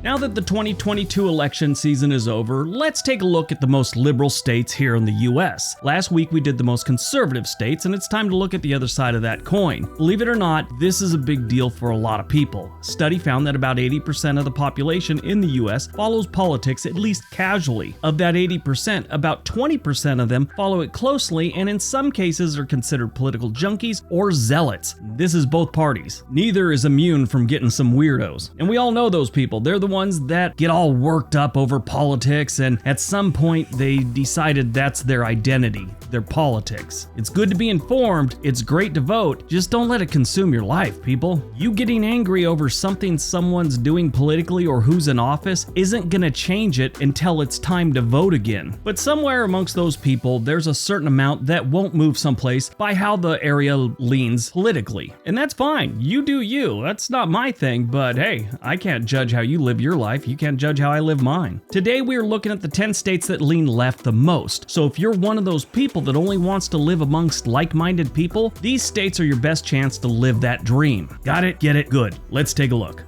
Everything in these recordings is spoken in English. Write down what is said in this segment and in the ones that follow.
Now that the 2022 election season is over, let's take a look at the most liberal states here in the US. Last week we did the most conservative states, and it's time to look at the other side of that coin. Believe it or not, this is a big deal for a lot of people. A study found that about 80% of the population in the US follows politics at least casually. Of that 80%, about 20% of them follow it closely, and in some cases are considered political junkies or zealots. This is both parties. Neither is immune from getting some weirdos. And we all know those people. They're the ones that get all worked up over politics, and at some point they decided that's their identity, their politics. It's good to be informed, it's great to vote, just don't let it consume your life, people. You getting angry over something someone's doing politically or who's in office isn't gonna change it until it's time to vote again. But somewhere amongst those people, there's a certain amount that won't move someplace by how the area leans politically. And that's fine, you do you, that's not my thing, but hey, I can't judge how you live your life, you can't judge how I live mine. Today we're looking at the 10 states that lean left the most. So if you're one of those people that only wants to live amongst like-minded people, these states are your best chance to live that dream. Got it? Get it? Good. Let's take a look.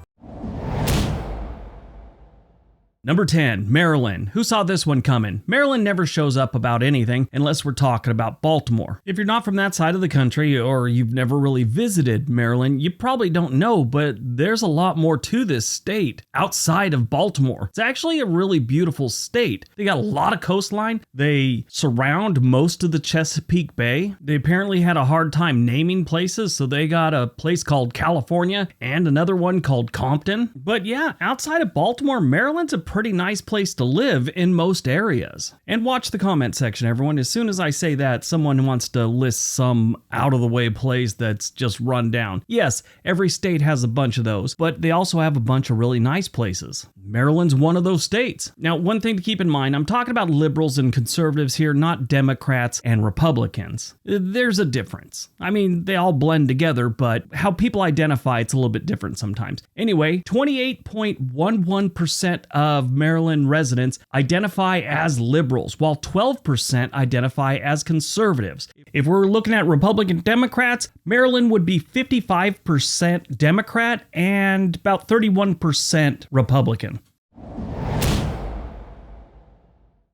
Number 10, Maryland. Who saw this one coming? Maryland never shows up about anything unless we're talking about Baltimore. If you're not from that side of the country or you've never really visited Maryland, you probably don't know, but there's a lot more to this state outside of Baltimore. It's actually a really beautiful state. They got a lot of coastline. They surround most of the Chesapeake Bay. They apparently had a hard time naming places, so they got a place called California and another one called Compton. But yeah, outside of Baltimore, Maryland's a pretty nice place to live in most areas. And watch the comment section, everyone. As soon as I say that, someone wants to list some out-of-the-way place that's just run down. Yes, every state has a bunch of those, but they also have a bunch of really nice places. Maryland's one of those states. Now, one thing to keep in mind, I'm talking about liberals and conservatives here, not Democrats and Republicans. There's a difference. I mean, they all blend together, but how people identify, it's a little bit different sometimes. Anyway, 28.11% of Maryland residents identify as liberals, while 12% identify as conservatives. If we're looking at Republican Democrats, Maryland would be 55% Democrat and about 31% Republican.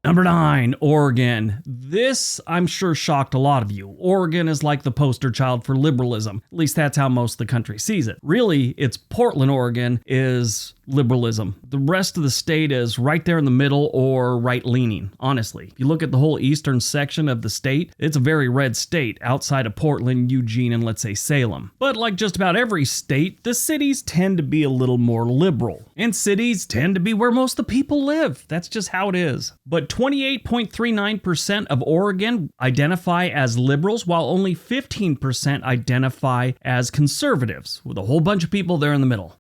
Number 9, Oregon. This, I'm sure, shocked a lot of you. Oregon is like the poster child for liberalism. At least that's how most of the country sees it. Really, it's Portland, Oregon is liberalism. The rest of the state is right there in the middle or right-leaning, honestly. If you look at the whole eastern section of the state, it's a very red state outside of Portland, Eugene, and let's say Salem. But like just about every state, the cities tend to be a little more liberal. And cities tend to be where most of the people live. That's just how it is. But 28.39% of Oregon identify as liberals, while only 15% identify as conservatives, with a whole bunch of people there in the middle.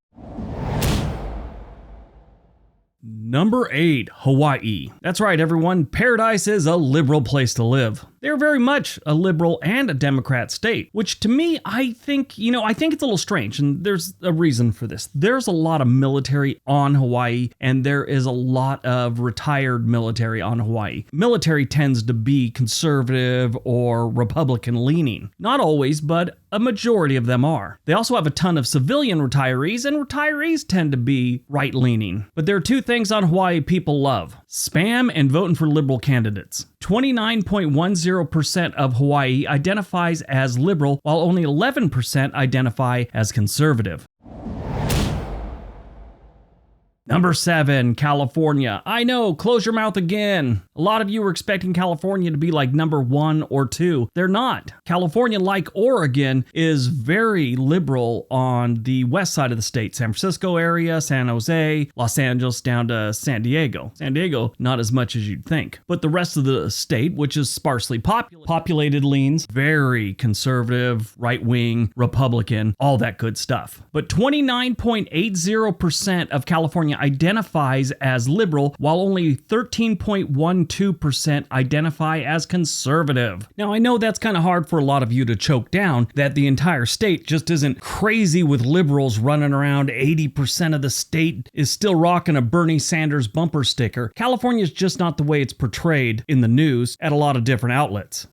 Number 8, Hawaii. That's right, everyone. Paradise is a liberal place to live. They're very much a liberal and a Democrat state, which to me, I think it's a little strange, and there's a reason for this. There's a lot of military on Hawaii, and there is a lot of retired military on Hawaii. Military tends to be conservative or Republican leaning. Not always, but a majority of them are. They also have a ton of civilian retirees, and retirees tend to be right-leaning. But there are two things on Hawaii people love: spam and voting for liberal candidates. 29.10% of Hawaii identifies as liberal, while only 11% identify as conservative. Number 7, California. I know, close your mouth again. A lot of you were expecting California to be like number 1 or 2. They're not. California, like Oregon, is very liberal on the west side of the state. San Francisco area, San Jose, Los Angeles, down to San Diego. San Diego, not as much as you'd think. But the rest of the state, which is sparsely populated, leans very conservative, right-wing, Republican, all that good stuff. But 29.80% of California identifies as liberal, while only 13.12% identify as conservative. Now, I know that's kind of hard for a lot of you to choke down, that the entire state just isn't crazy with liberals running around. 80% of the state is still rocking a Bernie Sanders bumper sticker. California's just not the way it's portrayed in the news at a lot of different outlets.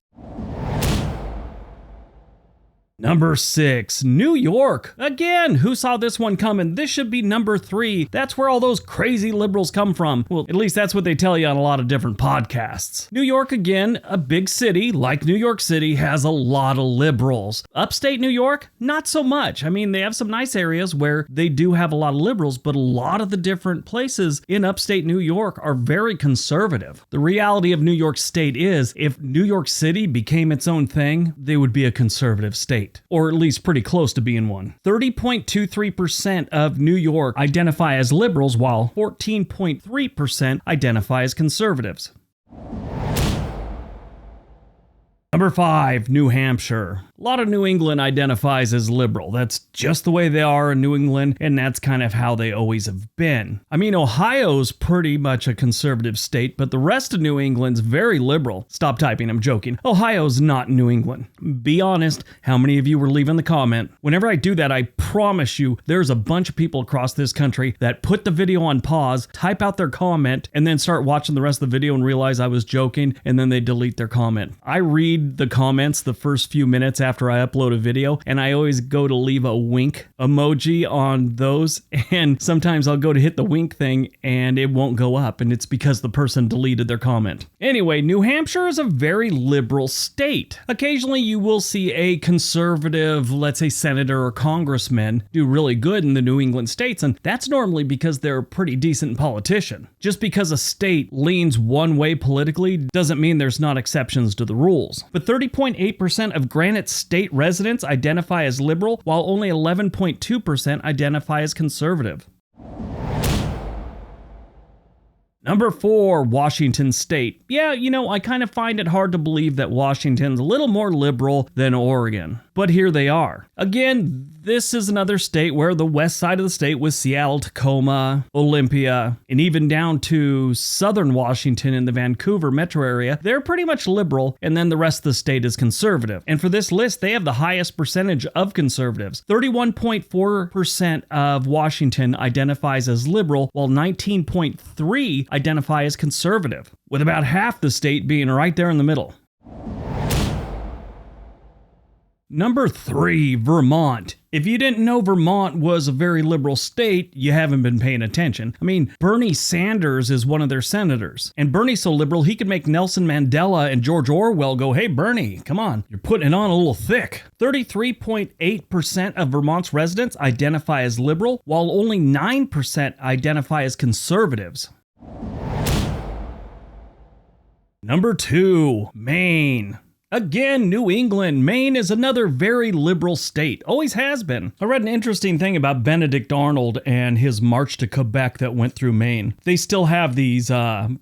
Number 6, New York. Again, who saw this one coming? This should be number 3. That's where all those crazy liberals come from. Well, at least that's what they tell you on a lot of different podcasts. New York, again, a big city, like New York City, has a lot of liberals. Upstate New York, not so much. I mean, they have some nice areas where they do have a lot of liberals, but a lot of the different places in upstate New York are very conservative. The reality of New York State is, if New York City became its own thing, they would be a conservative state. Or at least pretty close to being one. 30.23% of New York identify as liberals, while 14.3% identify as conservatives. Number 5, New Hampshire. A lot of New England identifies as liberal. That's just the way they are in New England, and that's kind of how they always have been. I mean, Ohio's pretty much a conservative state, but the rest of New England's very liberal. Stop typing, I'm joking. Ohio's not New England. Be honest, how many of you were leaving the comment? Whenever I do that, I promise you there's a bunch of people across this country that put the video on pause, type out their comment, and then start watching the rest of the video and realize I was joking, and then they delete their comment. I read the comments the first few minutes after I upload a video, and I always go to leave a wink emoji on those, and sometimes I'll go to hit the wink thing and it won't go up, and it's because the person deleted their comment. Anyway, New Hampshire is a very liberal state. Occasionally you will see a conservative, let's say senator or congressman, do really good in the New England states, and that's normally because they're a pretty decent politician. Just because a state leans one way politically doesn't mean there's not exceptions to the rules. But 30.8% of Granite State residents identify as liberal, while only 11.2% identify as conservative. Number 4, Washington State. Yeah, I kind of find it hard to believe that Washington's a little more liberal than Oregon, but here they are. Again, this is another state where the west side of the state was Seattle, Tacoma, Olympia, and even down to southern Washington in the Vancouver metro area. They're pretty much liberal, and then the rest of the state is conservative. And for this list, they have the highest percentage of conservatives. 31.4% of Washington identifies as liberal, while 19.3% identify as conservative, with about half the state being right there in the middle. Number 3, Vermont. If you didn't know Vermont was a very liberal state, you haven't been paying attention. I mean, Bernie Sanders is one of their senators. And Bernie's so liberal, he could make Nelson Mandela and George Orwell go, "Hey, Bernie, come on, you're putting it on a little thick." 33.8% of Vermont's residents identify as liberal, while only 9% identify as conservatives. Number 2, Maine. Again, New England. Maine is another very liberal state. Always has been. I read an interesting thing about Benedict Arnold and his march to Quebec that went through Maine. They still have these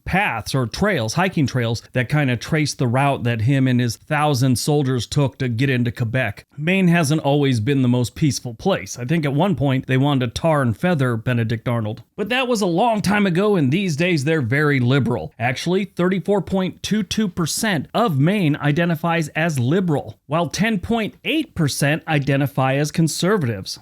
paths or trails, hiking trails, that kind of trace the route that him and his 1,000 soldiers took to get into Quebec. Maine hasn't always been the most peaceful place. I think at one point they wanted to tar and feather Benedict Arnold. But that was a long time ago, and these days they're very liberal. Actually, 34.22% of Maine identifies as liberal, while 10.8% identify as conservatives.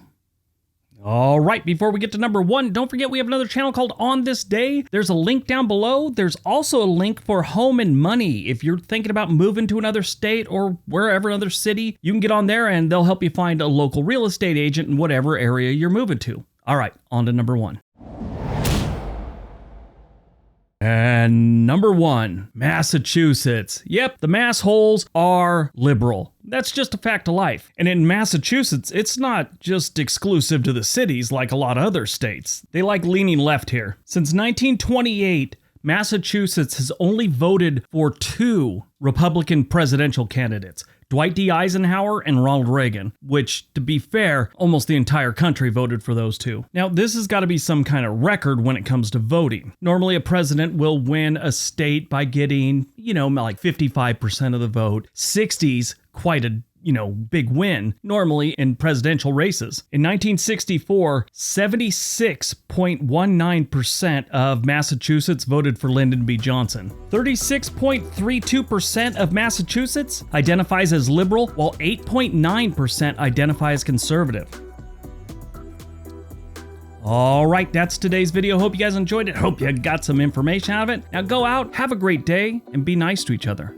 All right, before we get to number 1, don't forget we have another channel called On This Day. There's a link down below. There's also a link for home and money. If you're thinking about moving to another state or wherever, another city, you can get on there and they'll help you find a local real estate agent in whatever area you're moving to. All right, on to number 1. And number 1, Massachusetts. Yep, the massholes are liberal. That's just a fact of life. And in Massachusetts, it's not just exclusive to the cities like a lot of other states. They like leaning left here. Since 1928, Massachusetts has only voted for 2 Republican presidential candidates, Dwight D. Eisenhower and Ronald Reagan, which, to be fair, almost the entire country voted for those 2. Now, this has got to be some kind of record when it comes to voting. Normally, a president will win a state by getting, like 55% of the vote. 60's quite a big win, normally in presidential races. In 1964, 76.19% of Massachusetts voted for Lyndon B. Johnson. 36.32% of Massachusetts identifies as liberal, while 8.9% identify as conservative. All right, that's today's video. Hope you guys enjoyed it. Hope you got some information out of it. Now go out, have a great day, and be nice to each other.